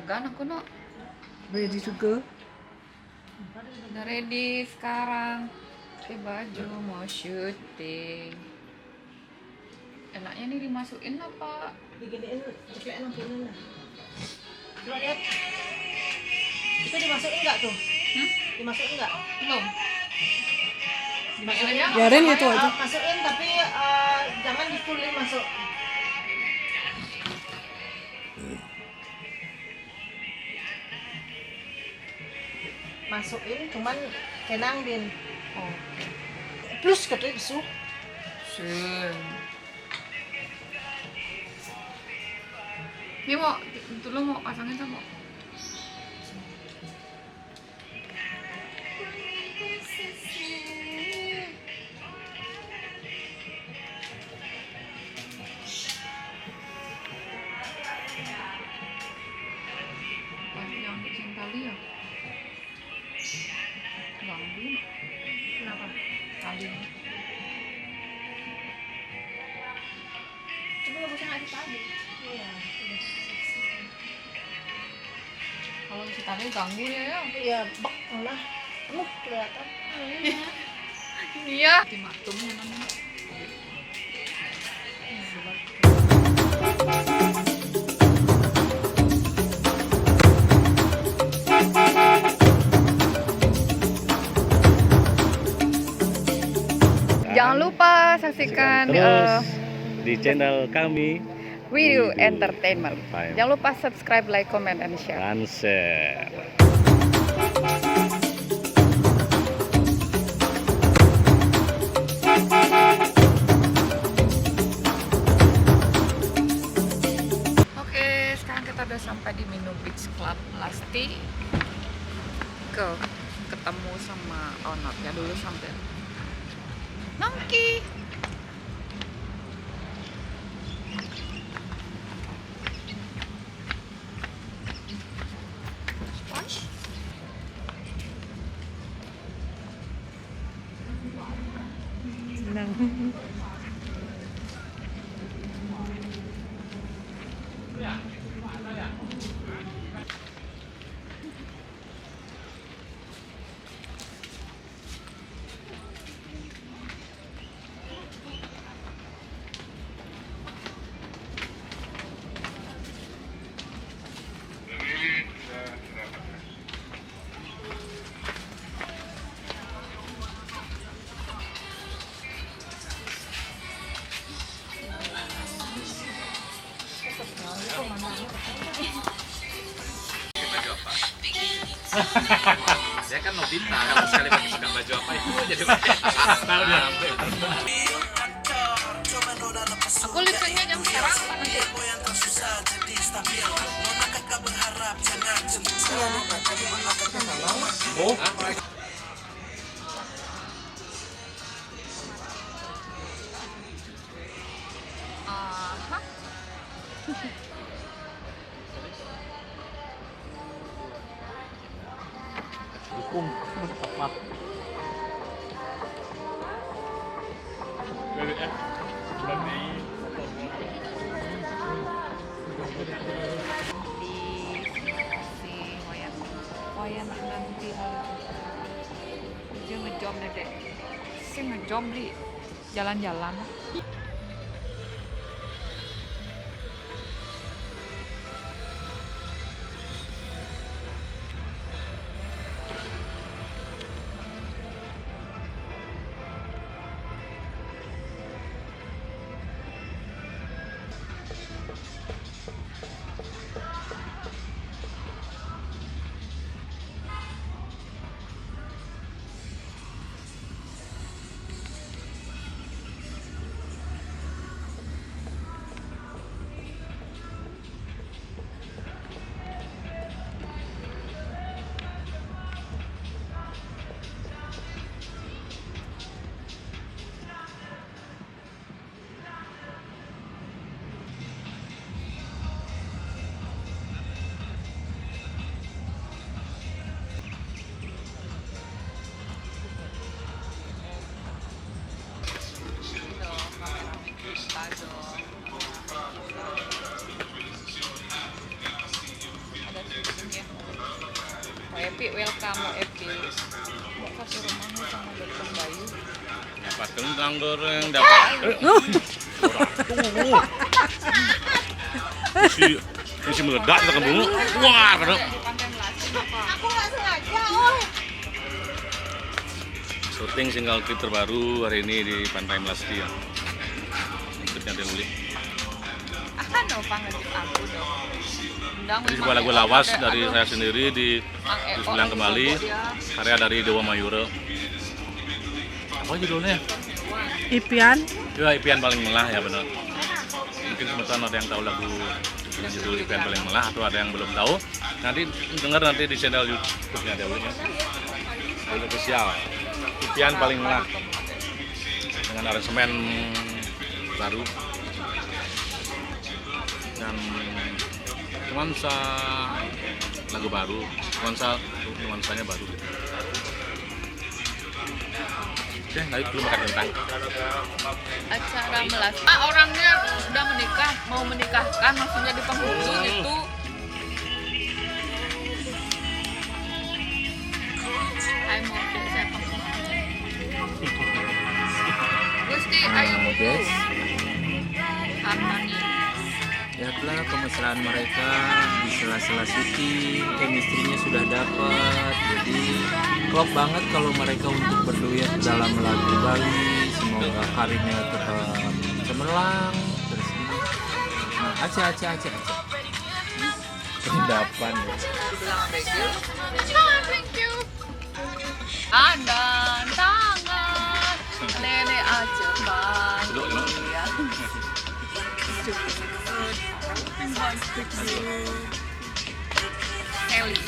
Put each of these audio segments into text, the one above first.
Deg-degan aku no. Ready to go? Udah ready sekarang. Pakai baju mau syuting. Enaknya nih dimasukin apa? Diginiin, cepet lampunya lah. Coba lihat. Itu dimasukin nggak tuh? Dimasukin nggak? Belum. Dimasukin. Biarin itu aja. Masukin tapi jangan di fullin masuk. Masukin cuman kenang din. Oh, Plus katanya su. sun. Ini mau dulu mau pasangin sama. Yang bikin tali ya? Ganggu. Kenapa? Tali. Coba bagusnya nggak tadi. Iya. Kalau si tali ganggu ya. Iya, bak lah. Kelihatan. Iya. Ultimatum namanya. Jangan lupa saksikan Terus di channel kami Video Widu Entertainment. Entertainment. Jangan lupa subscribe, like, comment, and share. dan share. Oke, sekarang kita udah sampai di Minu Beach Club Lasti. Ketemu sama ownernya dulu sampai Nongki. Sponge. Senang. Saya kan Nobita, kalau sekali pakai suka baju apa itu jadi pakai. Aku lihatnya jam sekarang apa nanti? Oh, Aha. Dukung apa? Si Wayan nanti dia ngejom deh dek. Si ngejom di jalan-jalan. Epi welcome lo Epi. Kasih rumahnya sama Dokter Bayu. Dapat kentang goreng, dapat. Mesti meledak kita kembung. Wah, kadang. Di Pantai Melati apa? Aku nggak sengaja, oh. Syuting single klip terbaru hari ini di Pantai Melasti ya. Klipnya Deuli. No, panggil aku dong. Jadi sebuah lagu lawas dari saya sendiri diulang kembali karya dari Dewa Mayura. Apa judulnya? Ipian. Ya, Impian Paling Melah ya benar. Mungkin sebentar ada yang tahu lagu judul Impian Paling Melah atau ada yang belum tahu. Nanti dengar nanti di channel YouTube-nya Dewi ya. Dewi official. Impian Paling Melah dengan aransemen baru dan nuansa lagu baru, nuansanya baru. Oke, lanjut dulu makan kentang. Acara melas. Orangnya udah menikah, mau menikahkan, maksudnya di penghulu itu. Ayo mau saya Gusti, ayo guys, apa nih? lihatlah kemesraan mereka di sela-sela syuting, chemistry-nya sudah dapat, jadi klop banget kalau mereka untuk berduet dalam lagu Bali. Semoga karirnya tetap cemerlang terus. Nah, aca. Endapan ya. Bilang thank you. Thank you. Ada tangan nenek aja bang. Ya. Kelly.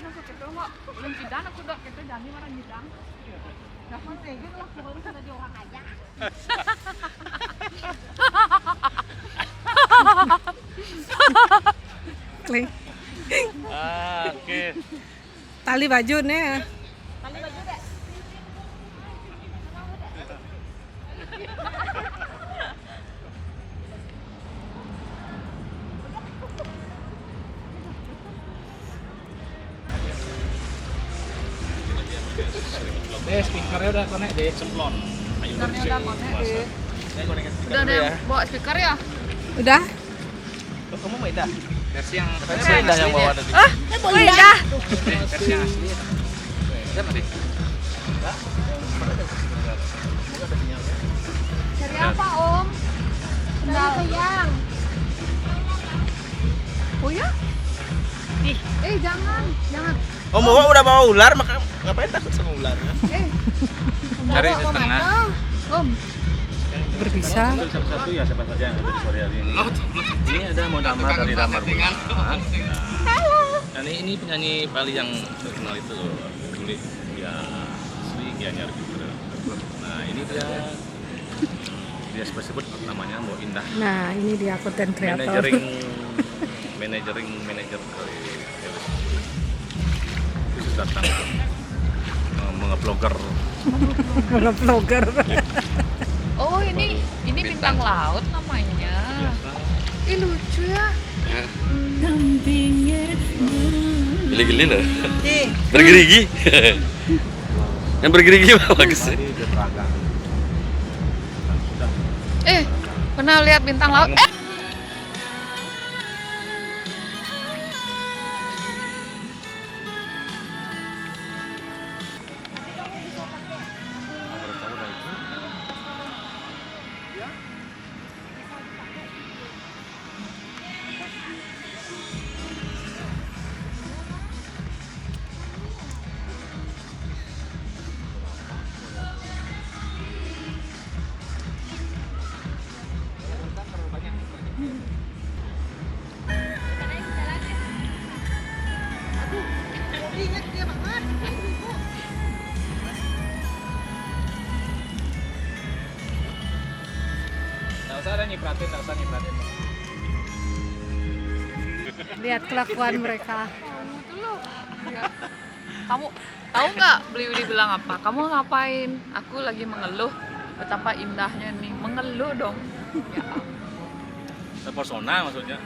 Nó có cái đó lên chỉ đá nó có đợt cái đó dàn như mà đang nhịp đắng. Nó không thể biết là phù hợp với điều hàng hải giá. Kling. Oke. Tali baju nih. Tali baju deh. Speakernya udah connect deh. Cemplon. Ayo Speakernya udah connect deh. Udah ada yang bawa speaker ya? Udah? Kamu mau Ida? Versi yang Ida yang bawa tadi. Udah. versi yang asli. Siapa tadi? Cari apa Om? Tali sayang. Oh ya? Jangan. Om bawa udah bawa ular, maka ngapain takut sama ular? Cari di tengah. Om. Berpisah. Satu-satu ya siapa saja yang ada di sore hari ini. Ini ada mau damar dari Damar Bulan. Dan ini penyanyi Bali yang terkenal itu loh. Kulit dia asli Gianyar gitu. Nah ini dia sebut namanya Mbok Indah. Nah, ini dia konten kreator. Manajer dari khusus datang mengevlogger. Vlogger. Oh ini bintang laut namanya. Ih lucu ya. Gili-gili loh. Bergerigi. Yang bergerigi bagus. Pernah lihat bintang laut? Lihat kelakuan mereka. Itu loh. Ya. Kamu tahu nggak Bliwidi bilang apa? Kamu ngapain? Aku lagi mengeluh. Betapa indahnya nih. Mengeluh dong. Ya ampun. Terpesona maksudnya.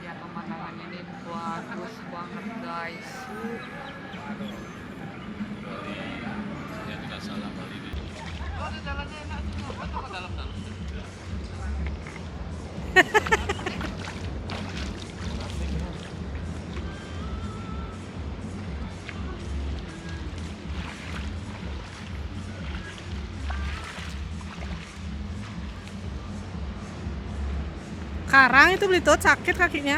Ya pemandangannya ini bagus banget guys. Ya tidak salah Bali ini. Oh, ada jalannya enak semua. Buat apa dalam-dalam? Karang itu beli tot sakit kakinya.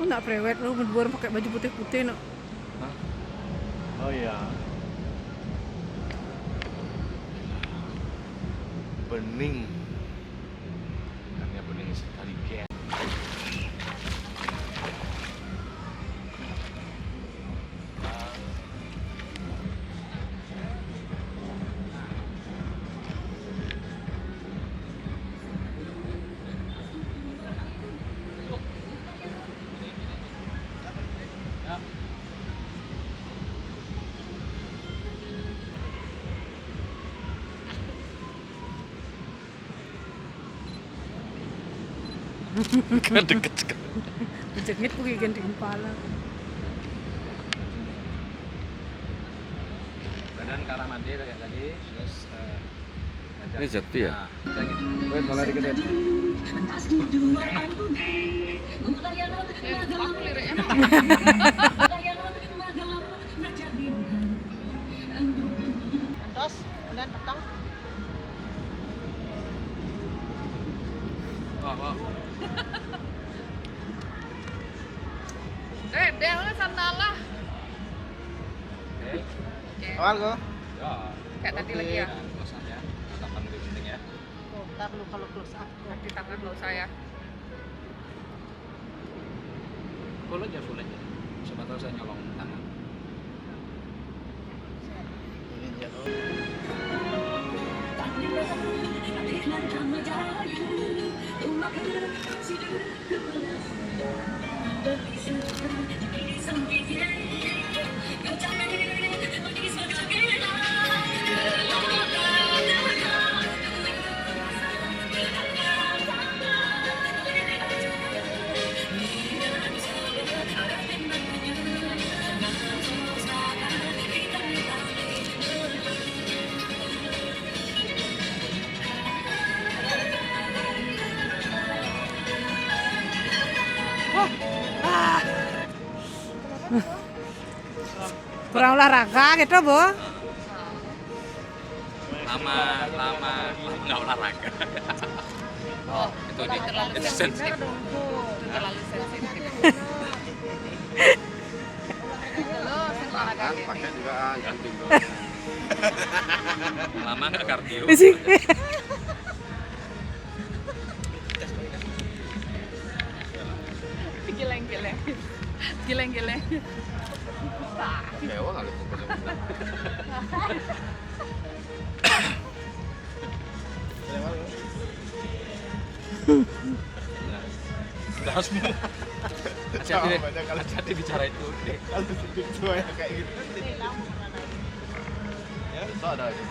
Lu nak prewed lu berdua pakai baju putih-putih no. Oh iya. Bening. Karena bening sekali gen. Kan deket sekali. Jengit pergi ganti kepala. Badan ke arah mandi kayak tadi, terus Ini jati ya? wait malah dikedet. Aku liriknya. Andos, kemudian petang. Wah. Del sana lah. Awal kok. Ya. Kayak tadi lagi ya. Close-up-nya. Tatapan lebih penting ya. Tuh, ntar lu kalau close up. Di tangan lo saya. Full aja. Siapa tahu saya nyolong tangan. Kurang olahraga gitu, Bu. Lama nggak olahraga. Oh, Itu udah terlalu itu sensitif. sensitif. Itu terlalu sensitif. Lo olahraga gini. juga ganti. Lama nggak kardio. Isi. Gileng-gileng. Dewa kali fokus. Sudah semua. Hati-hati bicara itu. Kalau itu ya kayak gitu. Ya, itu ada aja.